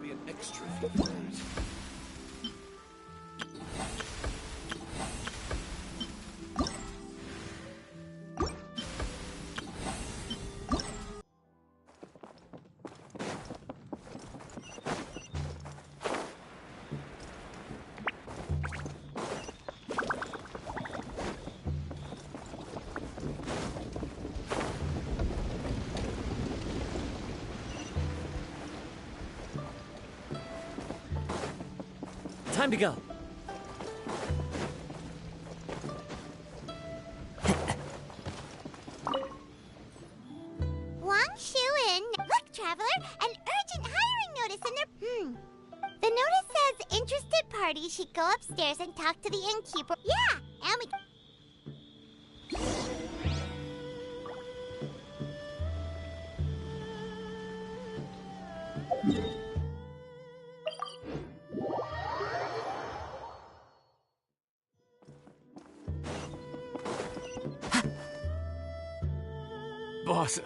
be an extra few floors. Time to go. Look, Traveler, an urgent hiring notice in their... The notice says interested parties should go upstairs and talk to the innkeeper. Yeah, and we... Boss,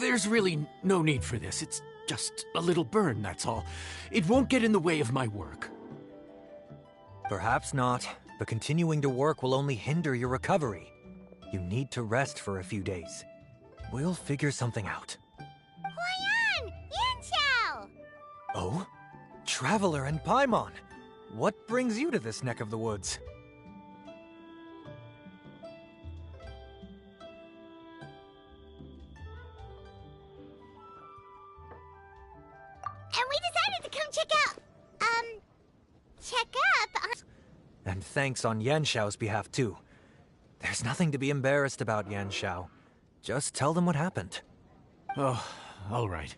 there's really no need for this. It's just a little burn, that's all. It won't get in the way of my work. Perhaps not, but continuing to work will only hinder your recovery. You need to rest for a few days. We'll figure something out. Huayan! Yanxiao! Oh? Traveler and Paimon! What brings you to this neck of the woods? And we decided to come check up. And thanks on Yanxiao's behalf, too. There's nothing to be embarrassed about, Yanxiao. Just tell them what happened. Oh, all right.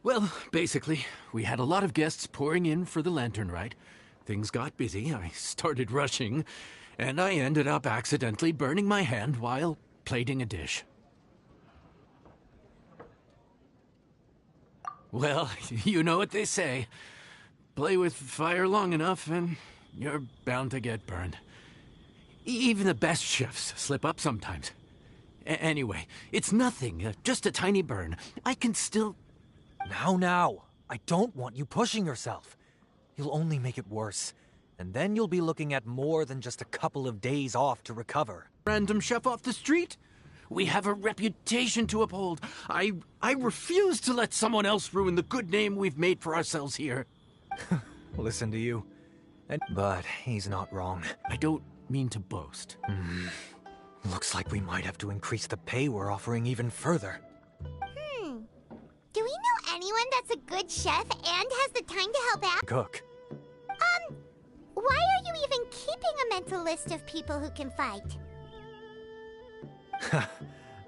Well, basically, we had a lot of guests pouring in for the lantern ride. Things got busy, I started rushing, and I ended up accidentally burning my hand while plating a dish. Well, you know what they say. Play with fire long enough and you're bound to get burned. Even the best chefs slip up sometimes. Anyway, it's nothing, just a tiny burn. I can still... Now. I don't want you pushing yourself. You'll only make it worse. And then you'll be looking at more than just a couple of days off to recover. Random chef off the street? We have a reputation to uphold. I refuse to let someone else ruin the good name we've made for ourselves here. Listen to you. But he's not wrong. I don't mean to boast. Looks like we might have to increase the pay we're offering even further. Do we know anyone that's a good chef and has the time to help out? Cook. Why are you even keeping a mental list of people who can fight?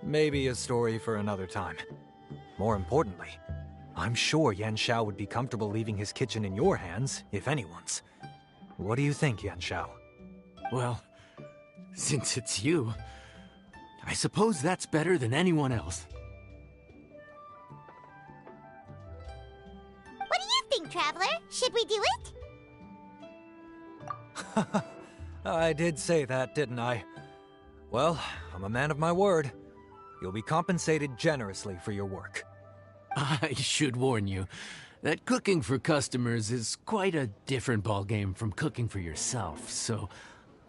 Maybe a story for another time. More importantly, I'm sure Yanxiao would be comfortable leaving his kitchen in your hands, if anyone's. What do you think, Yanxiao? Well, since it's you, I suppose that's better than anyone else. What do you think, Traveler? Should we do it? I did say that, didn't I? Well, I'm a man of my word. You'll be compensated generously for your work. I should warn you that cooking for customers is quite a different ballgame from cooking for yourself, so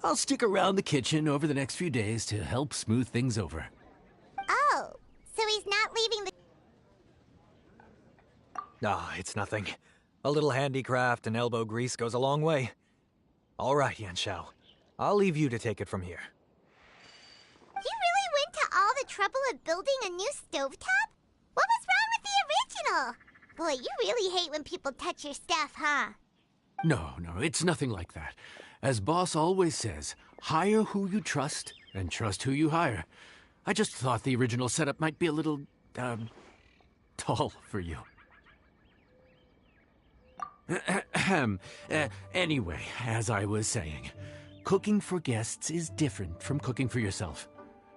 I'll stick around the kitchen over the next few days to help smooth things over. Oh, so he's not leaving the... It's nothing. A little handicraft and elbow grease goes a long way. All right, Yanxiao. I'll leave you to take it from here. You really went to all the trouble of building a new stovetop? What was wrong with the original? Boy, you really hate when people touch your stuff, huh? No, it's nothing like that. As Boss always says, hire who you trust and trust who you hire. I just thought the original setup might be a little, tall for you. Anyway, as I was saying, cooking for guests is different from cooking for yourself.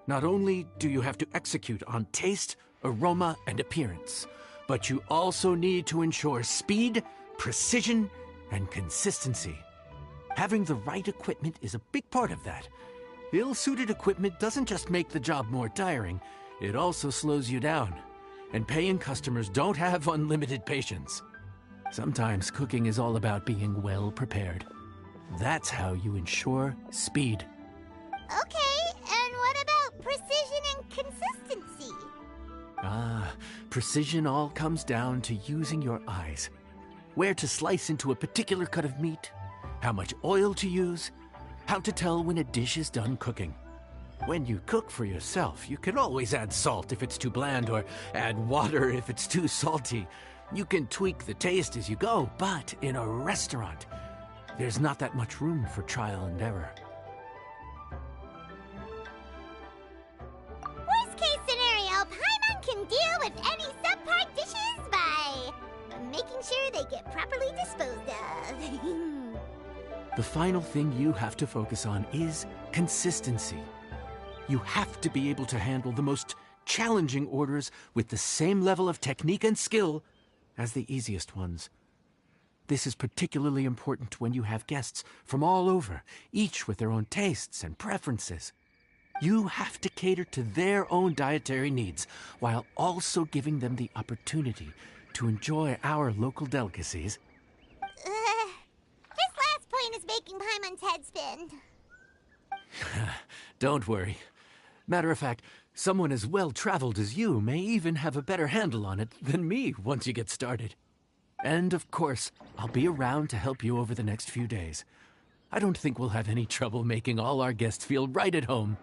Not only do you have to execute on taste, aroma, and appearance, but you also need to ensure speed, precision, and consistency. Having the right equipment is a big part of that. Ill-suited equipment doesn't just make the job more tiring, it also slows you down. And paying customers don't have unlimited patience. Sometimes cooking is all about being well prepared. That's how you ensure speed. Okay, and what about precision and consistency? Precision all comes down to using your eyes. Where to slice into a particular cut of meat, how much oil to use, how to tell when a dish is done cooking. When you cook for yourself, you can always add salt if it's too bland or add water if it's too salty. You can tweak the taste as you go, but in a restaurant, there's not that much room for trial and error. Worst case scenario, Paimon can deal with any subpar dishes by making sure they get properly disposed of. The final thing you have to focus on is consistency. You have to be able to handle the most challenging orders with the same level of technique and skill as the easiest ones. This is particularly important when you have guests from all over, each with their own tastes and preferences. You have to cater to their own dietary needs while also giving them the opportunity to enjoy our local delicacies. This last point is making Paimon's head spin. Don't worry. Matter of fact, someone as well-traveled as you may even have a better handle on it than me once you get started. And of course, I'll be around to help you over the next few days. I don't think we'll have any trouble making all our guests feel right at home.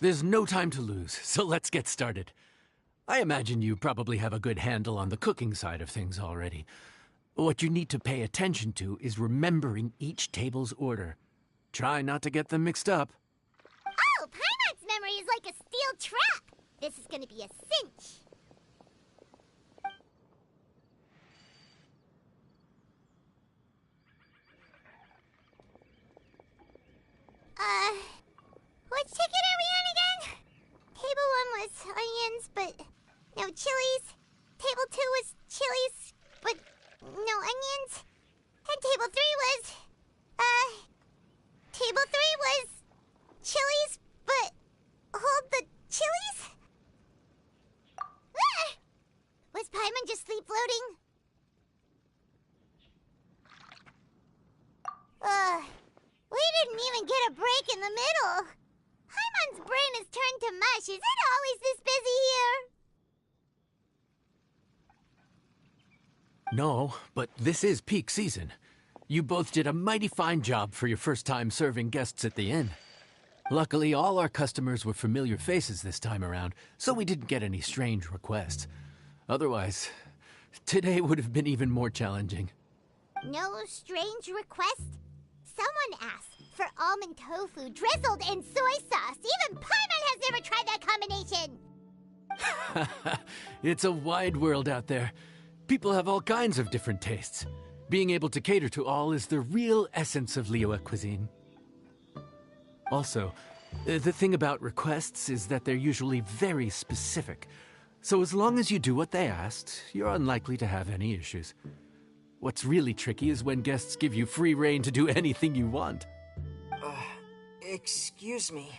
There's no time to lose, so let's get started. I imagine you probably have a good handle on the cooking side of things already. What you need to pay attention to is remembering each table's order. Try not to get them mixed up. Oh, Paimon's memory is like a steel trap. This is gonna be a cinch. Which ticket are we on again? Table 1 was onions, but no chilies. Table 2 was chilies, but no onions. And table 3 was... Table 3 was... chilies, but... hold the chilies? Ah! Was Paimon just sleep floating? We didn't even get a break in the middle. Paimon's brain has turned to mush. Is it always this busy here? No, but this is peak season. You both did a mighty fine job for your first time serving guests at the inn. Luckily, all our customers were familiar faces this time around, so we didn't get any strange requests. Otherwise, today would have been even more challenging. No strange request? Someone asked for almond tofu drizzled in soy sauce. Even Paimon has never tried that combination. It's a wide world out there. People have all kinds of different tastes. Being able to cater to all is the real essence of Liyue cuisine. Also, the thing about requests is that they're usually very specific. So as long as you do what they asked, you're unlikely to have any issues. What's really tricky is when guests give you free rein to do anything you want. Excuse me.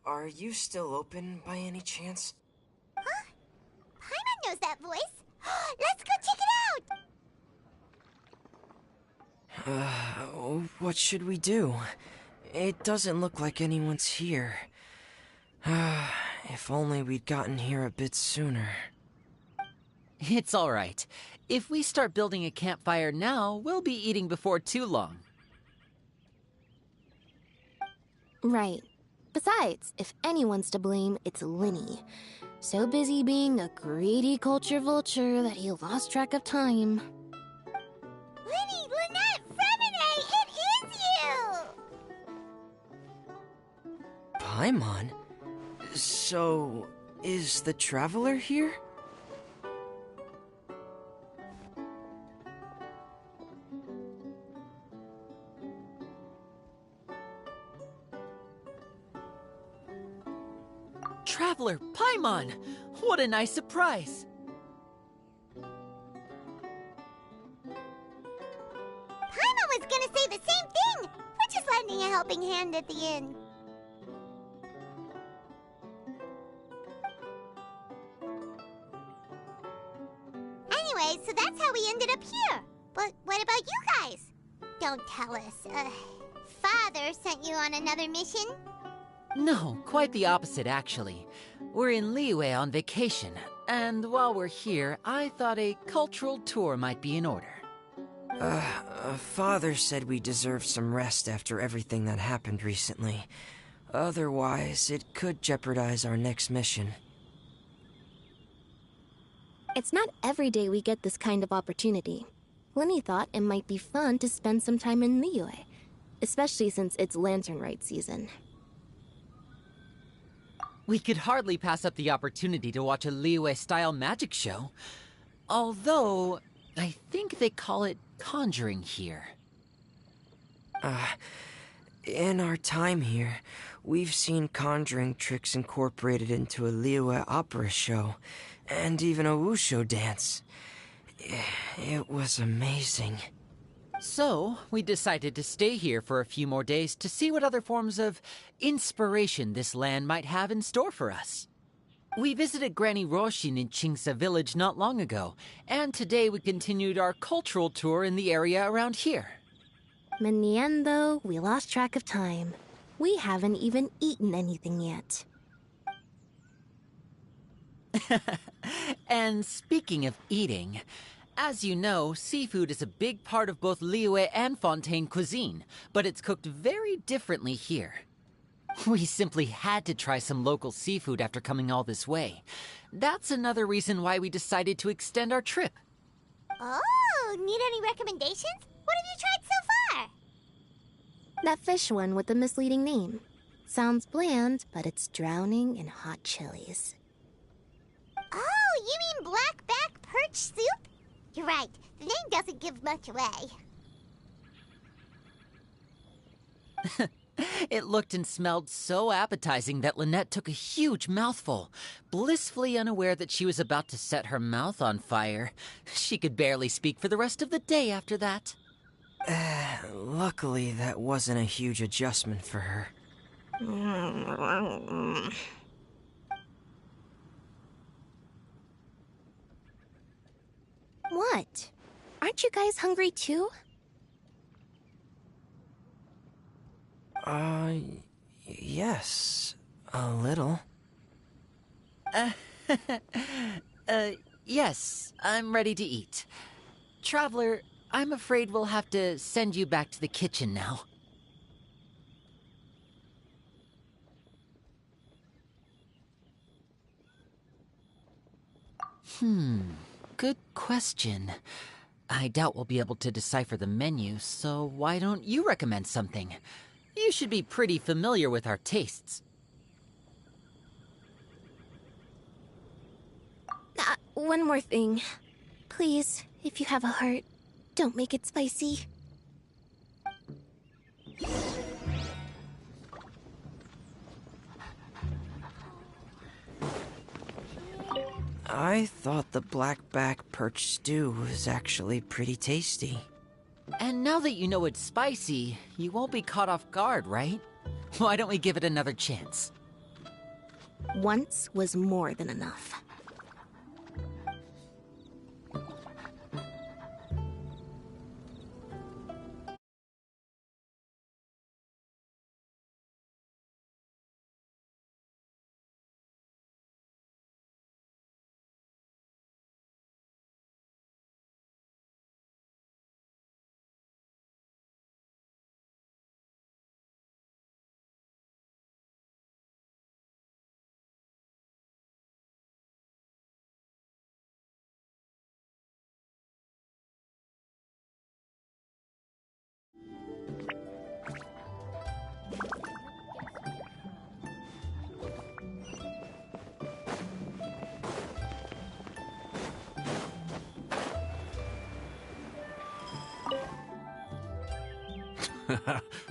Are you still open by any chance? Huh? Paimon knows that voice. Let's go check it out! What should we do? It doesn't look like anyone's here. If only we'd gotten here a bit sooner. It's all right. If we start building a campfire now, we'll be eating before too long. Right. Besides, if anyone's to blame, it's Linny. So busy being a greedy culture vulture that he lost track of time. Linny, Lynette, Fremine, it is you! Paimon? So, is the Traveler here? Traveler, Paimon! What a nice surprise! Paimon was gonna say the same thing! We're just lending a helping hand at the inn. Anyway, so that's how we ended up here. But what about you guys? Don't tell us. Father sent you on another mission? No, quite the opposite, actually. We're in Liyue on vacation, and while we're here, I thought a cultural tour might be in order. Father said we deserve some rest after everything that happened recently. Otherwise, it could jeopardize our next mission. It's not every day we get this kind of opportunity. Linny thought it might be fun to spend some time in Liyue, especially since it's Lantern Rite season. We could hardly pass up the opportunity to watch a Liyue-style magic show. Although, I think they call it conjuring here. In our time here, we've seen conjuring tricks incorporated into a Liyue opera show, and even a wushu dance. It was amazing. So, we decided to stay here for a few more days to see what other forms of inspiration this land might have in store for us. We visited Granny Roshin in Chingsa village not long ago, and today we continued our cultural tour in the area around here. In the end, though, we lost track of time. We haven't even eaten anything yet. And speaking of eating, as you know, seafood is a big part of both Liyue and Fontaine cuisine, but it's cooked very differently here. We simply had to try some local seafood after coming all this way. That's another reason why we decided to extend our trip. Oh, need any recommendations? What have you tried so far? That fish one with the misleading name. Sounds bland, but it's drowning in hot chilies. Oh, you mean blackback perch soup? You're right, the name doesn't give much away. It looked and smelled so appetizing that Lynette took a huge mouthful, blissfully unaware that she was about to set her mouth on fire. She could barely speak for the rest of the day after that. Luckily, that wasn't a huge adjustment for her. What? Aren't you guys hungry too? Yes. A little. Yes, I'm ready to eat. Traveler, I'm afraid we'll have to send you back to the kitchen now. Good question. I doubt we'll be able to decipher the menu, so why don't you recommend something? You should be pretty familiar with our tastes. One more thing. Please, if you have a heart, don't make it spicy. I thought the blackback perch stew was actually pretty tasty. And now that you know it's spicy, you won't be caught off guard, right? Why don't we give it another chance? Once was more than enough.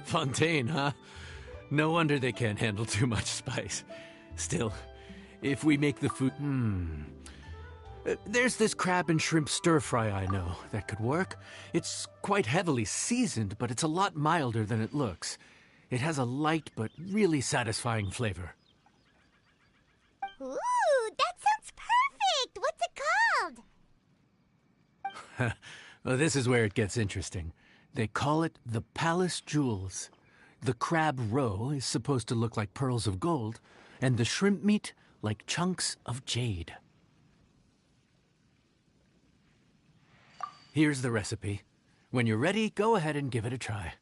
Fontaine, huh? No wonder they can't handle too much spice. Still, if we make the food... There's this crab and shrimp stir-fry I know that could work. It's quite heavily seasoned, but it's a lot milder than it looks. It has a light but really satisfying flavor. Ooh, that sounds perfect! What's it called? Well, this is where it gets interesting. They call it the Palace Jewels. The crab roe is supposed to look like pearls of gold, and the shrimp meat like chunks of jade. Here's the recipe. When you're ready, go ahead and give it a try.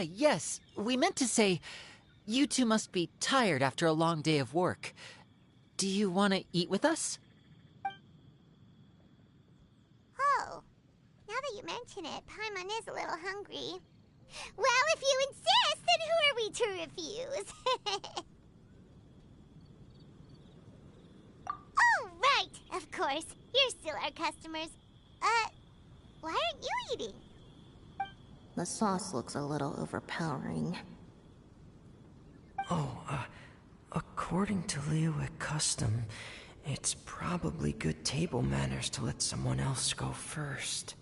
yes. We meant to say, you two must be tired after a long day of work. Do you want to eat with us? Oh, now that you mention it, Paimon is a little hungry. Well, if you insist, then who are we to refuse? Oh, right! Of course. You're still our customers. Why aren't you eating? The sauce looks a little overpowering. According to Liyue custom, it's probably good table manners to let someone else go first.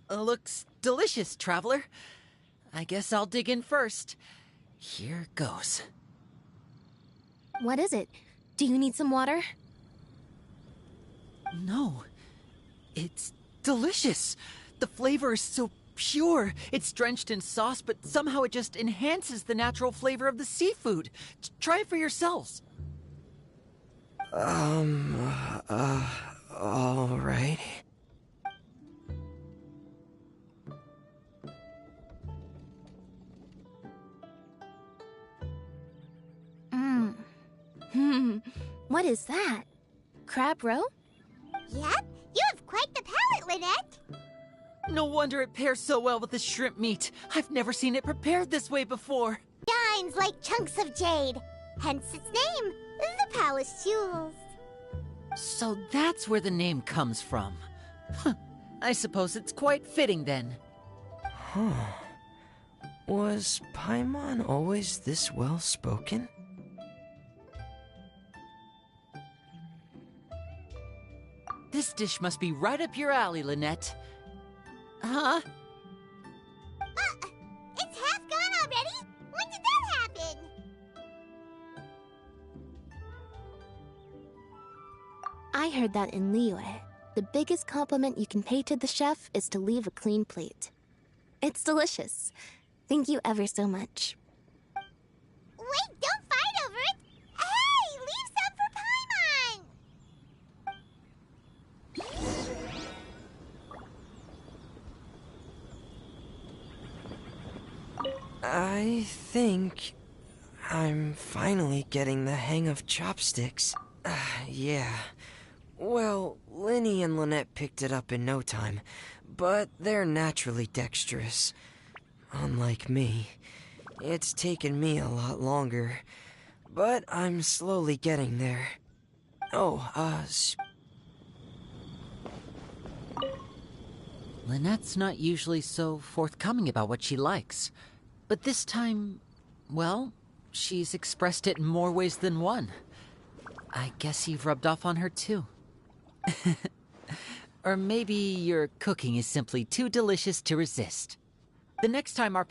Looks delicious, traveler. I guess I'll dig in first. Here goes. What is it? Do you need some water? No. It's delicious. The flavor is so pure. It's drenched in sauce, but somehow it just enhances the natural flavor of the seafood. Try it for yourselves. All right. What is that? Crab roe? Yep, you have quite the palate, Lynette. No wonder it pairs so well with the shrimp meat. I've never seen it prepared this way before. Shines like chunks of jade. Hence its name, the Palace Jewels. So that's where the name comes from. Huh. I suppose it's quite fitting then. Was Paimon always this well-spoken? This dish must be right up your alley, Lynette. Huh? It's half gone already? When did that happen? I heard that in Liyue, the biggest compliment you can pay to the chef is to leave a clean plate. It's delicious. Thank you ever so much. Wait, don't fight over it! Hey, leave some for Paimon! I think I'm finally getting the hang of chopsticks. Yeah. Well, Linny and Lynette picked it up in no time, but they're naturally dexterous. Unlike me, it's taken me a lot longer, but I'm slowly getting there. Lynette's not usually so forthcoming about what she likes. But this time, well, she's expressed it in more ways than one. I guess you've rubbed off on her too. Or maybe your cooking is simply too delicious to resist. The next time our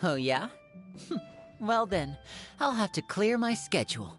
Oh, yeah? Well then, I'll have to clear my schedule.